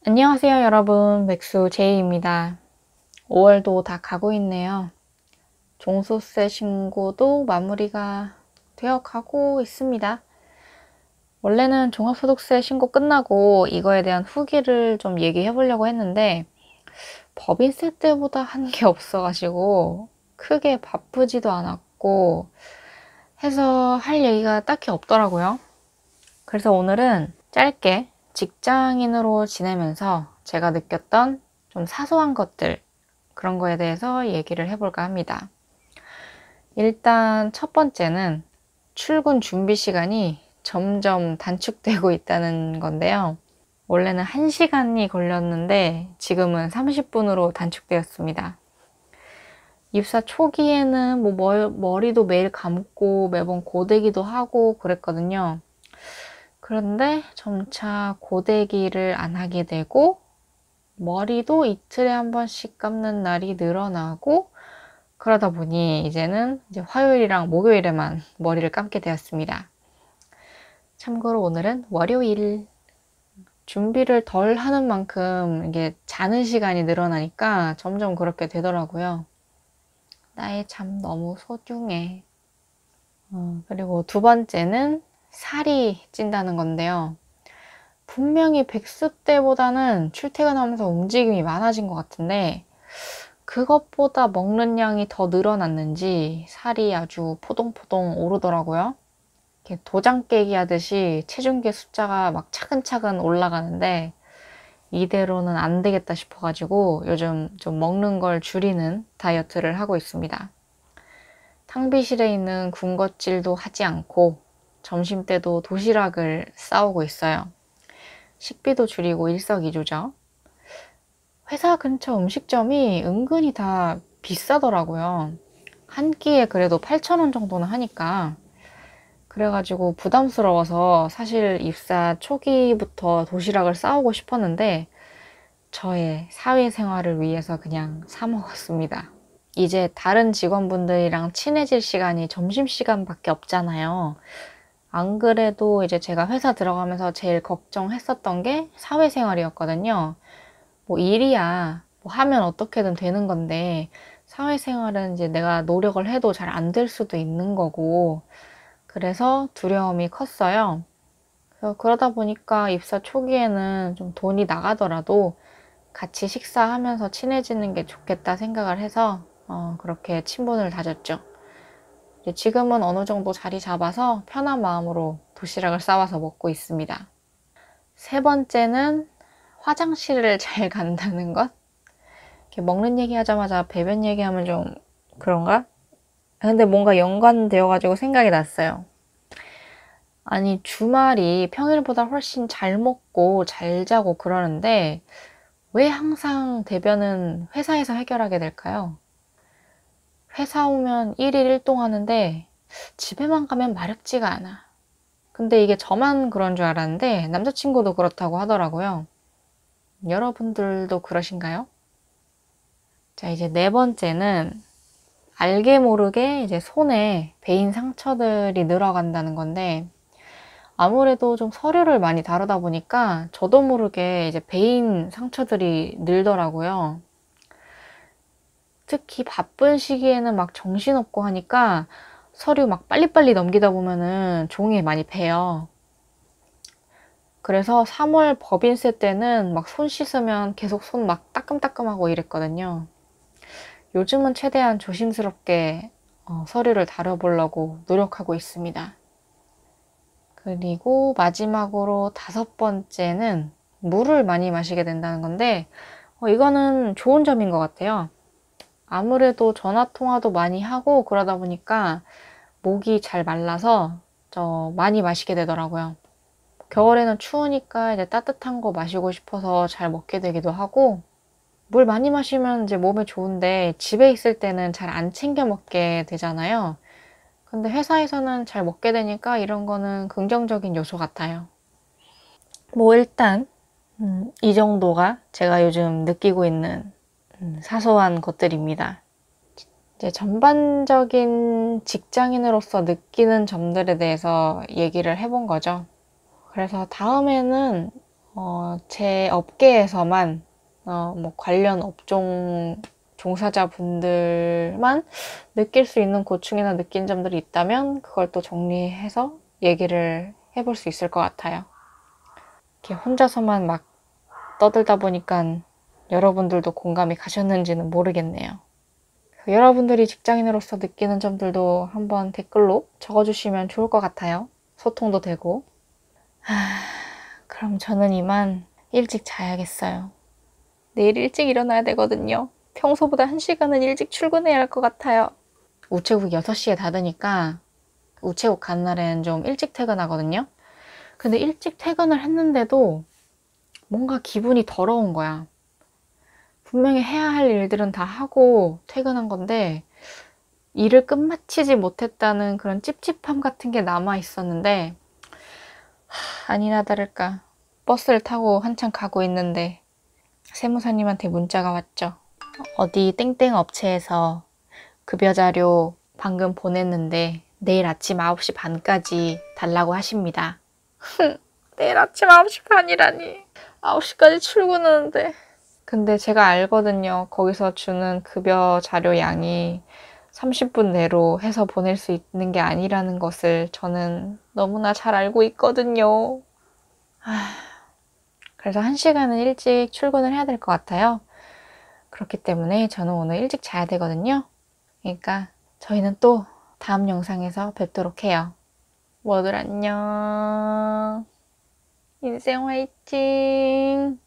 안녕하세요 여러분, 맥수 제이입니다. 5월도 다 가고 있네요. 종소세 신고도 마무리가 되어 가고 있습니다. 원래는 종합소득세 신고 끝나고 이거에 대한 후기를 좀 얘기해 보려고 했는데 법인세 때보다 한 게 없어가지고 크게 바쁘지도 않았고 해서 할 얘기가 딱히 없더라고요. 그래서 오늘은 짧게 직장인으로 지내면서 제가 느꼈던 좀 사소한 것들, 그런 거에 대해서 얘기를 해볼까 합니다. 일단 첫 번째는 출근 준비 시간이 점점 단축되고 있다는 건데요. 원래는 1시간이 걸렸는데 지금은 30분으로 단축되었습니다. 입사 초기에는 머리도 매일 감고 매번 고데기도 하고 그랬거든요. 그런데 점차 고데기를 안 하게 되고 머리도 이틀에 한 번씩 감는 날이 늘어나고 그러다 보니 이제는 화요일이랑 목요일에만 머리를 감게 되었습니다. 참고로 오늘은 월요일. 준비를 덜 하는 만큼 이게 자는 시간이 늘어나니까 점점 그렇게 되더라고요. 나의 잠 너무 소중해. 그리고 두 번째는 살이 찐다는 건데요. 분명히 백수 때보다는 출퇴근하면서 움직임이 많아진 것 같은데 그것보다 먹는 양이 더 늘어났는지 살이 아주 포동포동 오르더라고요. 이렇게 도장 깨기 하듯이 체중계 숫자가 막 차근차근 올라가는데 이대로는 안 되겠다 싶어가지고 요즘 좀 먹는 걸 줄이는 다이어트를 하고 있습니다. 탕비실에 있는 군것질도 하지 않고 점심때도 도시락을 싸오고 있어요. 식비도 줄이고 일석이조죠. 회사 근처 음식점이 은근히 다 비싸더라고요. 한 끼에 그래도 8,000원 정도는 하니까. 그래가지고 부담스러워서 사실 입사 초기부터 도시락을 싸오고 싶었는데 저의 사회생활을 위해서 그냥 사 먹었습니다. 이제 다른 직원분들이랑 친해질 시간이 점심시간밖에 없잖아요. 안 그래도 이제 제가 회사 들어가면서 제일 걱정했었던 게 사회생활이었거든요. 뭐 일이야, 뭐 하면 어떻게든 되는 건데, 사회생활은 이제 내가 노력을 해도 잘 안 될 수도 있는 거고, 그래서 두려움이 컸어요. 그래서 그러다 보니까 입사 초기에는 좀 돈이 나가더라도 같이 식사하면서 친해지는 게 좋겠다 생각을 해서 그렇게 친분을 다졌죠. 지금은 어느 정도 자리 잡아서 편한 마음으로 도시락을 싸와서 먹고 있습니다. 세 번째는 화장실을 잘 간다는 것? 이렇게 먹는 얘기 하자마자 배변 얘기하면 좀 그런가? 근데 뭔가 연관되어가지고 생각이 났어요. 아니, 주말이 평일보다 훨씬 잘 먹고 잘 자고 그러는데 왜 항상 대변은 회사에서 해결하게 될까요? 회사 오면 1일 1동 하는데 집에만 가면 마렵지가 않아. 근데 이게 저만 그런 줄 알았는데 남자친구도 그렇다고 하더라고요. 여러분들도 그러신가요? 자, 이제 네 번째는 알게 모르게 이제 손에 베인 상처들이 늘어간다는 건데 아무래도 좀 서류를 많이 다루다 보니까 저도 모르게 이제 베인 상처들이 늘더라고요. 특히 바쁜 시기에는 막 정신없고 하니까 서류 막 빨리빨리 넘기다 보면은 종이에 많이 배요. 그래서 3월 법인세 때는 막 손 씻으면 계속 손 막 따끔따끔하고 이랬거든요. 요즘은 최대한 조심스럽게 서류를 다뤄보려고 노력하고 있습니다. 그리고 마지막으로 다섯 번째는 물을 많이 마시게 된다는 건데 이거는 좋은 점인 것 같아요. 아무래도 전화통화도 많이 하고 그러다 보니까 목이 잘 말라서 많이 마시게 되더라고요. 겨울에는 추우니까 이제 따뜻한 거 마시고 싶어서 잘 먹게 되기도 하고 물 많이 마시면 이제 몸에 좋은데 집에 있을 때는 잘 안 챙겨 먹게 되잖아요. 근데 회사에서는 잘 먹게 되니까 이런 거는 긍정적인 요소 같아요. 뭐 일단 이 정도가 제가 요즘 느끼고 있는 사소한 것들입니다. 이제 전반적인 직장인으로서 느끼는 점들에 대해서 얘기를 해본 거죠. 그래서 다음에는 제 업계에서만 뭐 관련 업종 종사자분들만 느낄 수 있는 고충이나 느낀 점들이 있다면 그걸 또 정리해서 얘기를 해볼 수 있을 것 같아요. 이렇게 혼자서만 막 떠들다 보니까 여러분들도 공감이 가셨는지는 모르겠네요. 여러분들이 직장인으로서 느끼는 점들도 한번 댓글로 적어주시면 좋을 것 같아요. 소통도 되고. 그럼 저는 이만 일찍 자야겠어요. 내일 일찍 일어나야 되거든요. 평소보다 1시간은 일찍 출근해야 할 것 같아요. 우체국 6시에 닫으니까 우체국 가는 날에는 좀 일찍 퇴근하거든요. 근데 일찍 퇴근을 했는데도 뭔가 기분이 더러운 거야. 분명히 해야 할 일들은 다 하고 퇴근한 건데 일을 끝마치지 못했다는 그런 찝찝함 같은 게 남아 있었는데 아니나 다를까 버스를 타고 한참 가고 있는데 세무사님한테 문자가 왔죠. 어디 땡땡 업체에서 급여 자료 방금 보냈는데 내일 아침 9시 반까지 달라고 하십니다. 내일 아침 9시 반이라니. 9시까지 출근하는데. 근데 제가 알거든요. 거기서 주는 급여 자료 양이 30분 내로 해서 보낼 수 있는 게 아니라는 것을 저는 너무나 잘 알고 있거든요. 그래서 1시간은 일찍 출근을 해야 될 것 같아요. 그렇기 때문에 저는 오늘 일찍 자야 되거든요. 그러니까 저희는 또 다음 영상에서 뵙도록 해요. 모두들 안녕. 인생 화이팅!